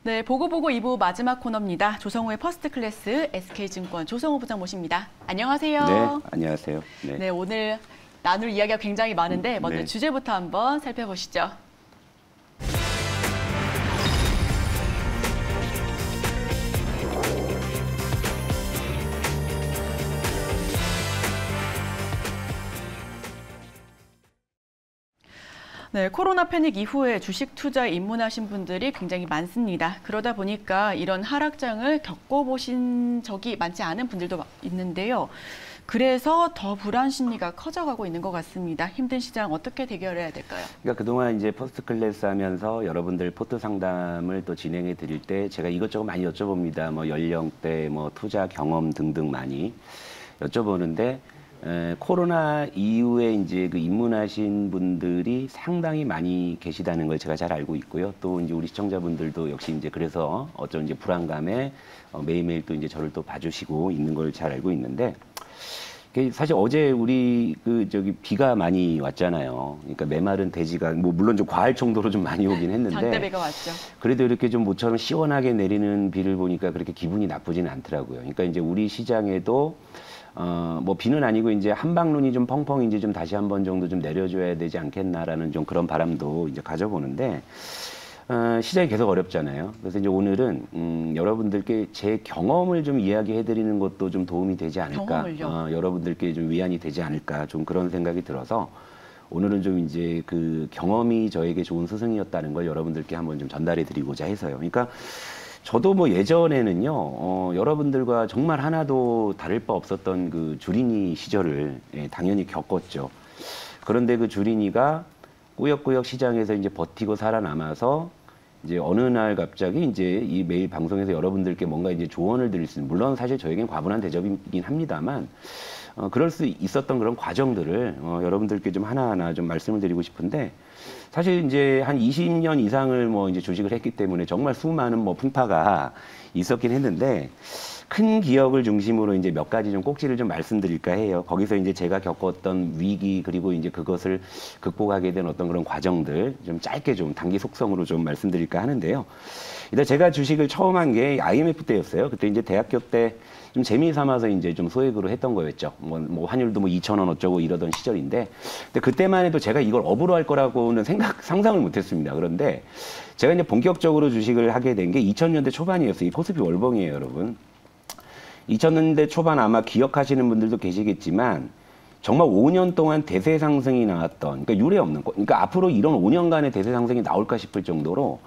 네, 보고보고 2부 마지막 코너입니다. 조성우의 퍼스트 클래스 SK증권 조성우 부장 모십니다. 안녕하세요. 네, 안녕하세요. 네, 오늘 나눌 이야기가 굉장히 많은데 먼저 네. 주제부터 한번 살펴보시죠. 네, 코로나 패닉 이후에 주식 투자에 입문하신 분들이 굉장히 많습니다. 그러다 보니까 이런 하락장을 겪어보신 적이 많지 않은 분들도 있는데요. 그래서 더 불안 심리가 커져가고 있는 것 같습니다. 힘든 시장 어떻게 대결해야 될까요? 그러니까 그동안 이제 퍼스트 클래스 하면서 여러분들 포트 상담을 또 진행해 드릴 때 제가 이것저것 많이 여쭤봅니다. 뭐 연령대, 뭐 투자 경험 등등 많이 여쭤보는데 코로나 이후에 이제 그 입문하신 분들이 상당히 많이 계시다는 걸 제가 잘 알고 있고요. 또 이제 우리 시청자분들도 역시 이제 그래서 어떤 이제 불안감에 매일매일 또 이제 저를 또 봐주시고 있는 걸 잘 알고 있는데 사실 어제 우리 비가 많이 왔잖아요. 그러니까 메마른 대지가 뭐 물론 좀 과할 정도로 좀 많이 오긴 했는데 장대비가 왔죠. 그래도 이렇게 좀 모처럼 시원하게 내리는 비를 보니까 그렇게 기분이 나쁘지는 않더라고요. 그러니까 이제 우리 시장에도 뭐 비는 아니고 이제 한방눈이 좀 펑펑 이제 좀 다시 한 번 정도 좀 내려줘야 되지 않겠나라는 좀 그런 바람도 이제 가져보는데 시장이 계속 어렵잖아요. 그래서 이제 오늘은 여러분들께 제 경험을 좀 이야기해드리는 것도 좀 도움이 되지 않을까. 여러분들께 좀 위안이 되지 않을까. 좀 그런 생각이 들어서 오늘은 좀 이제 그 경험이 저에게 좋은 스승이었다는 걸 여러분들께 한번 좀 전달해드리고자 해서요. 그러니까 저도 뭐 예전에는요, 여러분들과 정말 하나도 다를 바 없었던 그 주린이 시절을 당연히 겪었죠. 그런데 그 주린이가 꾸역꾸역 시장에서 이제 버티고 살아남아서 이제 어느 날 갑자기 이제 이 매일 방송에서 여러분들께 뭔가 이제 조언을 드릴 수 있는, 물론 사실 저에겐 과분한 대접이긴 합니다만, 그럴 수 있었던 그런 과정들을 여러분들께 좀 하나하나 좀 말씀을 드리고 싶은데, 사실 이제 한 20년 이상을 뭐 이제 주식을 했기 때문에 정말 수많은 뭐 풍파가 있었긴 했는데, 큰 기억을 중심으로 이제 몇 가지 좀 꼭지를 좀 말씀드릴까 해요. 거기서 이제 제가 겪었던 위기 그리고 이제 그것을 극복하게 된 어떤 그런 과정들 좀 짧게 좀 단기 속성으로 좀 말씀드릴까 하는데요. 일단 제가 주식을 처음 한 게 IMF 때였어요. 그때 이제 대학교 때 좀 재미 삼아서 이제 좀 소액으로 했던 거였죠. 뭐 환율도 뭐 2,000원 어쩌고 이러던 시절인데, 근데 그때만 해도 제가 이걸 업으로 할 거라고는 상상을 못했습니다. 그런데 제가 이제 본격적으로 주식을 하게 된 게 2000년대 초반이었어요. 이 코스피 월봉이에요, 여러분. 2000년대 초반 아마 기억하시는 분들도 계시겠지만 정말 5년 동안 대세 상승이 나왔던, 그러니까 유례 없는 거. 그러니까 앞으로 이런 5년간의 대세 상승이 나올까 싶을 정도로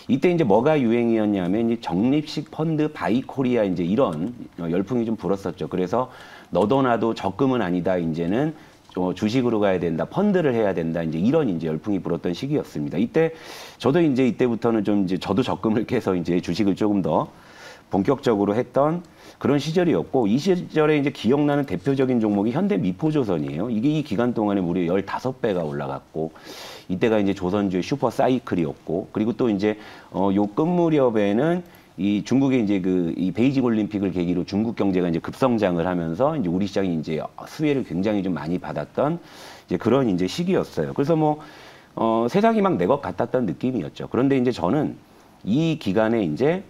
이때 이제 뭐가 유행이었냐면 이제 적립식 펀드 바이코리아 이제 이런 열풍이 좀 불었었죠. 그래서 너도 나도 적금은 아니다. 이제는 주식으로 가야 된다, 펀드를 해야 된다, 이제 이런 이제 열풍이 불었던 시기였습니다. 이때 저도 이제 이때부터는 좀 이제 저도 적금을 깨서 이제 주식을 조금 더 본격적으로 했던 그런 시절이었고, 이 시절에 이제 기억나는 대표적인 종목이 현대미포조선이에요. 이게 이 기간 동안에 무려 15배가 올라갔고, 이때가 이제 조선주의 슈퍼 사이클이었고, 그리고 또 이제 요 끝 무렵에는 이 중국의 이제 이 베이징 올림픽을 계기로 중국 경제가 이제 급성장을 하면서 이제 우리 시장이 이제 수혜를 굉장히 좀 많이 받았던 이제 그런 이제 시기였어요. 그래서 뭐 세상이 막 내 것 같았던 느낌이었죠. 그런데 이제 저는 이 기간에 이제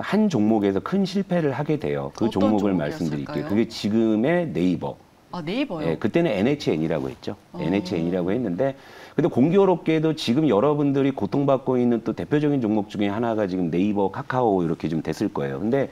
한 종목에서 큰 실패를 하게 돼요. 그 종목을 말씀드릴게요. 그게 지금의 네이버. 아, 네이버요? 예, 그때는 NHN이라고 했죠. NHN이라고 했는데, 근데 공교롭게도 지금 여러분들이 고통받고 있는 또 대표적인 종목 중에 하나가 지금 네이버, 카카오 이렇게 좀 됐을 거예요. 근데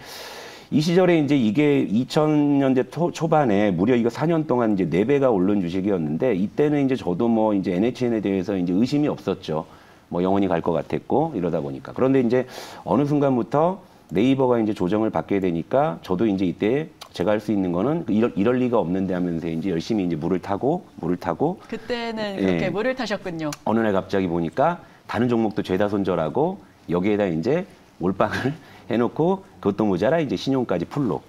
이 시절에 이제 이게 2000년대 초반에 무려 이거 4년 동안 이제 4배가 오른 주식이었는데, 이때는 이제 저도 뭐 이제 NHN에 대해서 이제 의심이 없었죠. 뭐 영원히 갈 것 같았고 이러다 보니까. 그런데 이제 어느 순간부터 네이버가 이제 조정을 받게 되니까 저도 이제 이때 제가 할 수 있는 거는 이럴 리가 없는데 하면서 이제 열심히 이제 물을 타고 그때는 그렇게 물을 타셨군요. 어느 날 갑자기 보니까 다른 종목도 죄다 손절하고 여기에다 이제 몰빵을 해놓고 그것도 모자라 이제 신용까지 풀로.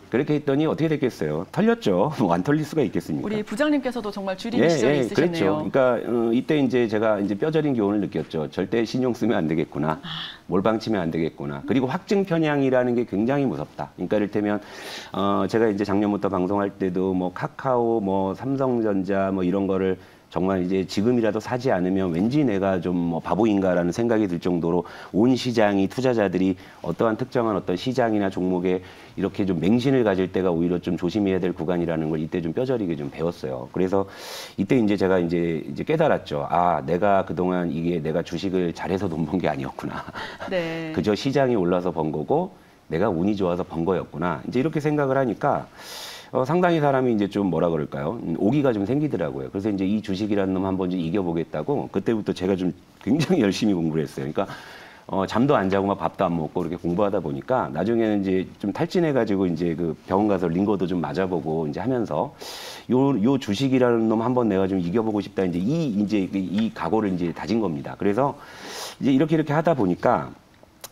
그렇게 했더니 어떻게 됐겠어요? 털렸죠. 뭐 안 털릴 수가 있겠습니까? 우리 부장님께서도 정말 주린 시절이 있으시네요. 그렇죠. 그러니까 이때 이제 제가 이제 뼈저린 교훈을 느꼈죠. 절대 신용 쓰면 안 되겠구나. 몰빵 치면 안 되겠구나. 그리고 확증 편향이라는 게 굉장히 무섭다. 그러니까 이를테면 제가 이제 작년부터 방송할 때도 뭐 카카오, 뭐 삼성전자 뭐 이런 거를 정말 이제 지금이라도 사지 않으면 왠지 내가 좀 뭐 바보인가라는 생각이 들 정도로 온 시장이 투자자들이 어떠한 특정한 어떤 시장이나 종목에 이렇게 좀 맹신을 가질 때가 오히려 좀 조심해야 될 구간이라는 걸 이때 좀 뼈저리게 좀 배웠어요. 그래서 이때 이제 제가 이제 깨달았죠. 아, 내가 그동안 이게 내가 주식을 잘해서 돈 번 게 아니었구나. 네. 그저 시장이 올라서 번 거고 내가 운이 좋아서 번 거였구나. 이제 이렇게 생각을 하니까 상당히 사람이 이제 좀 뭐라 그럴까요? 오기가 좀 생기더라고요. 그래서 이제 이 주식이라는 놈 한번 좀 이겨보겠다고 그때부터 제가 좀 굉장히 열심히 공부를 했어요. 그러니까 잠도 안 자고 막 밥도 안 먹고 이렇게 공부하다 보니까 나중에는 이제 좀 탈진해가지고 이제 그 병원 가서 링거도 좀 맞아보고 이제 하면서 요 주식이라는 놈 한번 내가 좀 이겨보고 싶다. 이제 이 각오를 이제 다진 겁니다. 그래서 이제 이렇게 하다 보니까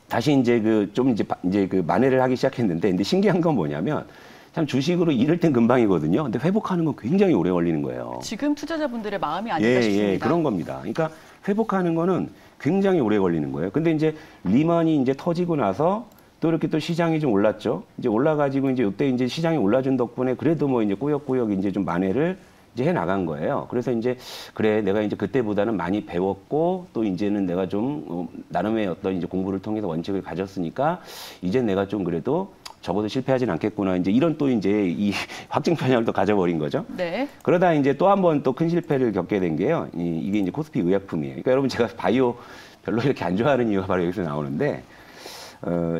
다시 이제 그 만회를 하기 시작했는데 근데 신기한 건 뭐냐면 참 주식으로 잃을 땐 금방이거든요. 근데 회복하는 건 굉장히 오래 걸리는 거예요. 지금 투자자분들의 마음이 아닐까 싶습니다. 예, 그런 겁니다. 그러니까 회복하는 거는 굉장히 오래 걸리는 거예요. 근데 이제 리먼이 이제 터지고 나서 또 이렇게 또 시장이 좀 올랐죠. 이제 올라가지고 이제 이때 이제 시장이 올라준 덕분에 그래도 뭐 이제 꾸역꾸역 이제 좀 만회를 이제 해 나간 거예요. 그래서 이제 그래 내가 이제 그때보다는 많이 배웠고 또 이제는 내가 좀 나름의 어떤 이제 공부를 통해서 원칙을 가졌으니까 이제 내가 좀 그래도 적어도 실패하진 않겠구나. 이제 이런 또 이제 이 확증 편향을 또 가져버린 거죠. 네. 그러다 이제 또 한 번 또 큰 실패를 겪게 된 게요. 이게 이제 코스피 의약품이에요. 그러니까 여러분 제가 바이오 별로 이렇게 안 좋아하는 이유가 바로 여기서 나오는데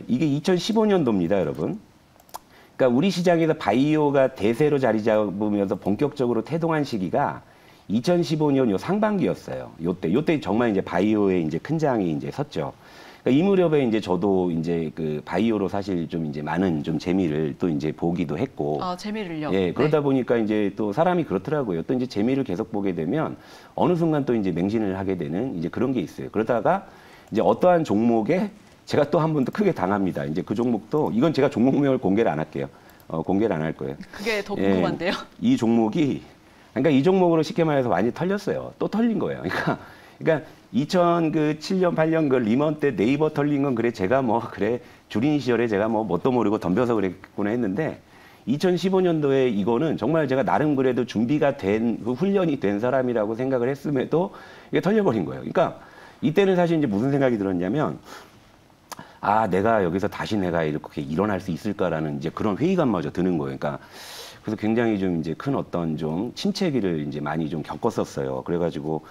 이게 2015년도입니다, 여러분. 그러니까 우리 시장에서 바이오가 대세로 자리 잡으면서 본격적으로 태동한 시기가 2015년 요 상반기였어요. 요때 정말 이제 바이오에 이제 큰 장이 이제 섰죠. 그러니까 이 무렵에 이제 저도 이제 그 바이오로 사실 좀 이제 많은 좀 재미를 또 이제 보기도 했고. 아, 재미를요? 예, 그러다 보니까 이제 또 사람이 그렇더라고요. 또 이제 재미를 계속 보게 되면 어느 순간 또 이제 맹신을 하게 되는 이제 그런 게 있어요. 그러다가 이제 어떠한 종목에 제가 또 한 번 더 크게 당합니다. 이제 그 종목도 이건 제가 종목명을 공개를 안 할게요. 공개를 안 할 거예요. 그게 더 궁금한데요. 예, 이 종목이 그러니까 이 종목으로 쉽게 말해서 많이 털렸어요. 또 털린 거예요. 그러니까 2007년, 8년 그 리먼 때 네이버 털린 건 그래 제가 뭐 그래 주린 시절에 제가 뭐 뭣도 모르고 덤벼서 그랬구나 했는데 2015년도에 이거는 정말 제가 나름 그래도 준비가 된 그 훈련이 된 사람이라고 생각을 했음에도 이게 털려버린 거예요. 그러니까 이때는 사실 이제 무슨 생각이 들었냐면 아, 내가 여기서 다시 내가 이렇게 일어날 수 있을까라는 이제 그런 회의감마저 드는 거예요. 그러니까 그래서 굉장히 좀 이제 큰 어떤 좀 침체기를 이제 많이 좀 겪었었어요. 그래가지고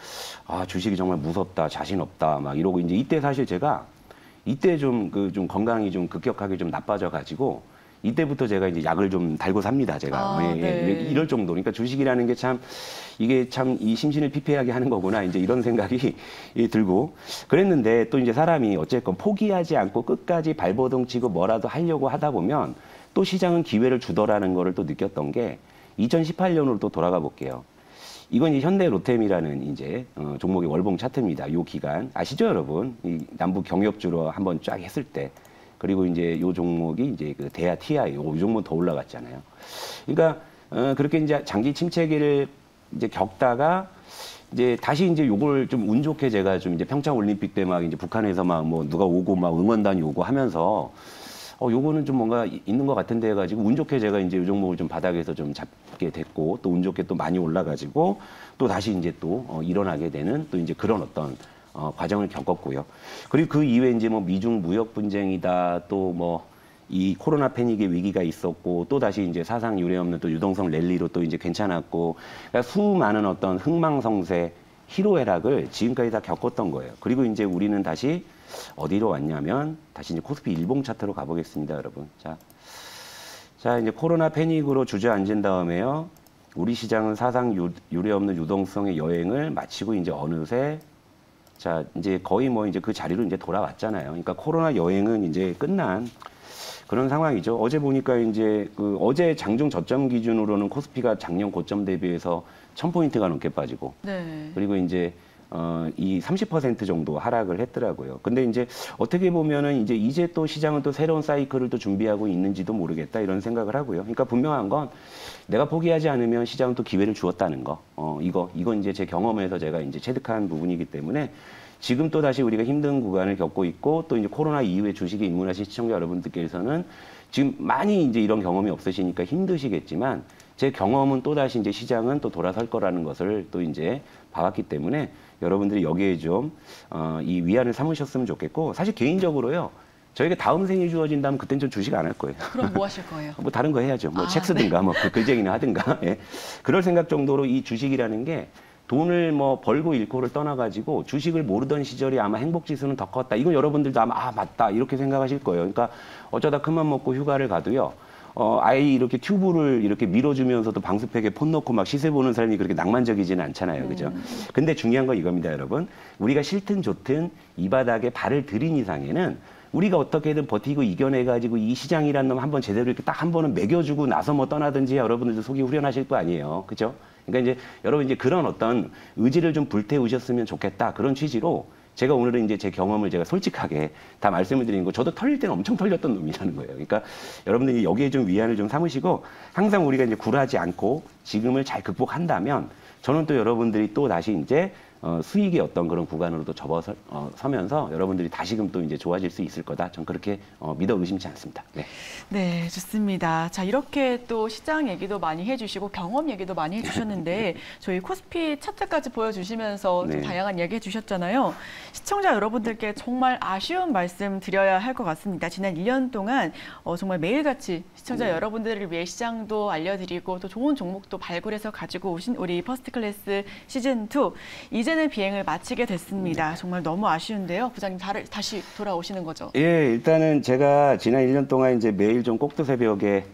아, 주식이 정말 무섭다, 자신 없다 막 이러고 이제 이때 사실 제가 이때 좀 좀 건강이 좀 급격하게 좀 나빠져가지고 이때부터 제가 이제 약을 좀 달고 삽니다. 제가 아, 네. 이럴 정도. 그러니까 주식이라는 게 참 이게 참 이 심신을 피폐하게 하는 거구나. 이제 이런 생각이 들고 그랬는데 또 이제 사람이 어쨌건 포기하지 않고 끝까지 발버둥 치고 뭐라도 하려고 하다 보면 또 시장은 기회를 주더라는 거를 또 느꼈던 게 2018년으로 또 돌아가 볼게요. 이건 이제 현대로템이라는 이제 종목의 월봉 차트입니다. 요 기간 아시죠, 여러분? 이 남북 경협주로 한번 쫙 했을 때. 그리고 이제 요 종목이 이제 그 대하 TI, 요 종목 더 올라갔잖아요. 그러니까 그렇게 이제 장기 침체기를 이제 겪다가 이제 다시 이제 요걸 좀 운 좋게 제가 좀 이제 평창 올림픽 때 막 이제 북한에서 막 뭐 누가 오고 막 응원단이 오고 하면서 요거는 좀 뭔가 있는 것 같은데 해가지고 운 좋게 제가 이제 요 종목을 좀 바닥에서 좀 잡게 됐고 또 운 좋게 또 많이 올라가지고 또 다시 이제 또 일어나게 되는 또 이제 그런 어떤 과정을 겪었고요. 그리고 그 이후에 이제 뭐 미중 무역 분쟁이다 또 뭐 이 코로나 패닉의 위기가 있었고 또 다시 이제 사상 유례 없는 또 유동성 랠리로 또 이제 괜찮았고 그러니까 수많은 어떤 흥망성쇠 희로애락을 지금까지 다 겪었던 거예요. 그리고 이제 우리는 다시 어디로 왔냐면 다시 이제 코스피 일봉 차트로 가보겠습니다, 여러분. 자 이제 코로나 패닉으로 주저앉은 다음에요. 우리 시장은 사상 유례 없는 유동성의 여행을 마치고 이제 어느새 자 이제 거의 뭐 이제 그 자리로 이제 돌아왔잖아요. 그러니까 코로나 여행은 이제 끝난 그런 상황이죠. 어제 보니까 이제 그 어제 장중 저점 기준으로는 코스피가 작년 고점 대비해서 1000포인트가 넘게 빠지고 네. 그리고 이제 이 30% 정도 하락을 했더라고요. 근데 이제 어떻게 보면은 이제 또 시장은 또 새로운 사이클을 또 준비하고 있는지도 모르겠다 이런 생각을 하고요. 그러니까 분명한 건 내가 포기하지 않으면 시장은 또 기회를 주었다는 거. 이건 이제 제 경험에서 제가 이제 체득한 부분이기 때문에 지금 또 다시 우리가 힘든 구간을 겪고 있고 또 이제 코로나 이후에 주식에 입문하신 시청자 여러분들께서는 지금 많이 이제 이런 경험이 없으시니까 힘드시겠지만 제 경험은 또 다시 이제 시장은 또 돌아설 거라는 것을 또 이제 봐왔기 때문에 여러분들이 여기에 좀 이 위안을 삼으셨으면 좋겠고, 사실 개인적으로요. 저에게 다음 생이 주어진다면 그땐 좀 주식 안 할 거예요. 그럼 뭐 하실 거예요? 뭐 다른 거 해야죠. 뭐 책 쓰든가 네. 뭐 글쟁이나 하든가. 예. 그럴 생각 정도로 이 주식이라는 게 돈을 뭐 벌고 잃고를 떠나가지고 주식을 모르던 시절이 아마 행복지수는 더 컸다. 이건 여러분들도 아마 맞다 이렇게 생각하실 거예요. 그러니까 어쩌다 큰맘 먹고 휴가를 가도요. 아이 이렇게 튜브를 이렇게 밀어주면서도 방수팩에 폰 넣고 막 시세 보는 사람이 그렇게 낭만적이지는 않잖아요. 그죠? 근데 중요한 건 이겁니다, 여러분. 우리가 싫든 좋든 이 바닥에 발을 들인 이상에는 우리가 어떻게든 버티고 이겨내가지고 이 시장이라는 놈 한번 제대로 이렇게 딱 한 번은 먹여주고 나서 뭐 떠나든지 여러분들도 속이 후련하실 거 아니에요. 그죠? 그러니까 이제 여러분 이제 그런 어떤 의지를 좀 불태우셨으면 좋겠다. 그런 취지로 제가 오늘은 이제 제 경험을 제가 솔직하게 다 말씀을 드리는 거, 저도 털릴 때는 엄청 털렸던 놈이라는 거예요. 그러니까 여러분들이 여기에 좀 위안을 좀 삼으시고, 항상 우리가 이제 굴하지 않고 지금을 잘 극복한다면 저는 또 여러분들이 또 다시 이제 수익의 어떤 그런 구간으로 또 서면서 여러분들이 다시금 또 이제 좋아질 수 있을 거다. 전 그렇게 믿어 의심치 않습니다. 네. 네, 좋습니다. 자, 이렇게 또 시장 얘기도 많이 해주시고 경험 얘기도 많이 해주셨는데 저희 코스피 차트까지 보여주시면서 좀 네. 다양한 이야기 해주셨잖아요. 시청자 여러분들께 정말 아쉬운 말씀 드려야 할 것 같습니다. 지난 1년 동안 정말 매일같이 시청자 네. 여러분들을 위해 시장도 알려드리고 또 좋은 종목도 발굴해서 가지고 오신 우리 퍼스트클래스 시즌2 이제는 비행을 마치게 됐습니다. 정말 너무 아쉬운데요. 부장님 다시 돌아오시는 거죠? 예, 일단은 제가 지난 1년 동안 이제 매일 좀 꼭두 새벽에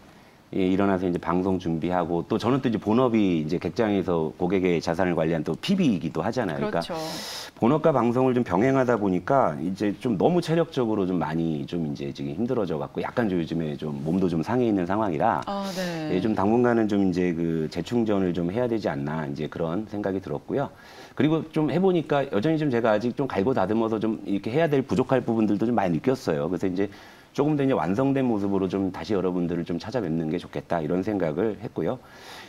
일어나서 이제 방송 준비하고, 또 저는 또 이제 본업이 이제 객장에서 고객의 자산을 관리한 또 PB이기도 하잖아요. 그렇죠. 그러니까 본업과 방송을 좀 병행하다 보니까 이제 좀 너무 체력적으로 좀 많이 좀 이제 지금 힘들어져 갖고 약간 좀 요즘에 좀 몸도 좀 상해 있는 상황이라 네. 좀 당분간은 좀 이제 그 재충전을 좀 해야 되지 않나 이제 그런 생각이 들었고요. 그리고 좀 해보니까 여전히 좀 제가 아직 좀 갈고 다듬어서 좀 이렇게 해야 될 부족할 부분들도 좀 많이 느꼈어요. 그래서 이제 조금 더 이제 완성된 모습으로 좀 다시 여러분들을 좀 찾아뵙는 게 좋겠다 이런 생각을 했고요.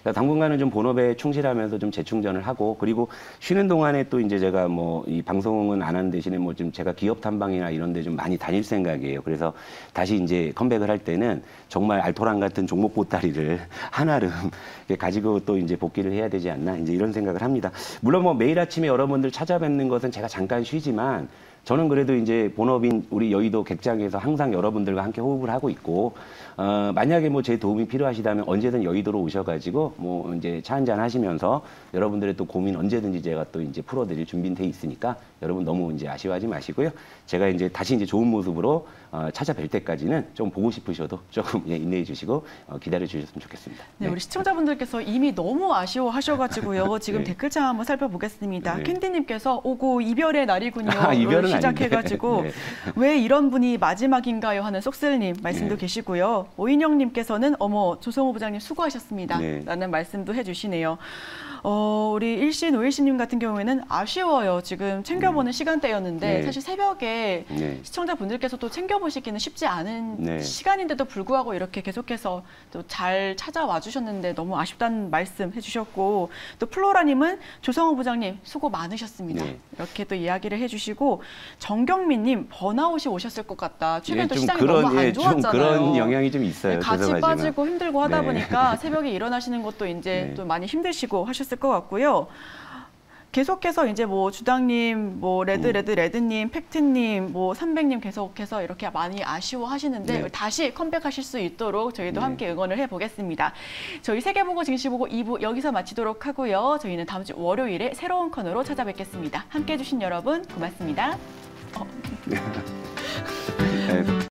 그러니까 당분간은 좀 본업에 충실하면서 좀 재충전을 하고, 그리고 쉬는 동안에 또 이제 제가 뭐 이 방송은 안 하는 대신에 뭐 좀 제가 기업 탐방이나 이런 데 좀 많이 다닐 생각이에요. 그래서 다시 이제 컴백을 할 때는 정말 알토란 같은 종목 보따리를 한아름 가지고 또 이제 복귀를 해야 되지 않나 이제 이런 생각을 합니다. 물론 뭐 매일 아침에 여러분들 찾아뵙는 것은 제가 잠깐 쉬지만 저는 그래도 이제 본업인 우리 여의도 객장에서 항상 여러분들과 함께 호흡을 하고 있고, 만약에 뭐 제 도움이 필요하시다면 언제든 여의도로 오셔가지고 뭐 이제 차 한잔 하시면서 여러분들의 또 고민 언제든지 제가 또 이제 풀어드릴 준비는 돼 있으니까 여러분 너무 이제 아쉬워하지 마시고요. 제가 이제 다시 이제 좋은 모습으로 찾아뵐 때까지는 좀 보고 싶으셔도 조금 인내해 주시고 기다려 주셨으면 좋겠습니다. 네, 우리 시청자분들께서 이미 너무 아쉬워하셔가지고요. 지금 네. 댓글창 한번 살펴보겠습니다. 네. 캔디님께서 오고 이별의 날이군요. 이별은 시작해가지고 아닌데. 네. 왜 이런 분이 마지막인가요? 하는 쏙슬님 말씀도 네. 계시고요. 오인영님께서는 어머 조성호 부장님 수고하셨습니다. 네. 라는 말씀도 해주시네요. 우리 일신 오일신님 같은 경우에는 아쉬워요. 지금 챙겨보는 시간대였는데 네. 사실 새벽에 네. 시청자분들께서 또 챙겨보시기는 쉽지 않은 네. 시간인데도 불구하고 이렇게 계속해서 또 잘 찾아와 주셨는데 너무 아쉽다는 말씀 해주셨고, 또 플로라님은 조성호 부장님 수고 많으셨습니다. 네. 이렇게 또 이야기를 해주시고, 정경민님 번아웃이 오셨을 것 같다. 최근 또 좀 시장이 그런, 너무 안 좀 좋았잖아요. 그런 영향이 좀 있어요. 같이 죄송하지만. 빠지고 힘들고 하다 네. 보니까 새벽에 일어나시는 것도 이제 네. 또 많이 힘드시고 하셨을 것 같고요. 계속해서 이제 뭐 주당님, 뭐 레드님, 팩트님, 뭐 300님 계속해서 이렇게 많이 아쉬워하시는데 네. 다시 컴백하실 수 있도록 저희도 네. 함께 응원을 해보겠습니다. 저희 세계보고 증시보고 2부 여기서 마치도록 하고요. 저희는 다음 주 월요일에 새로운 코너로 찾아뵙겠습니다. 함께해 주신 여러분 고맙습니다.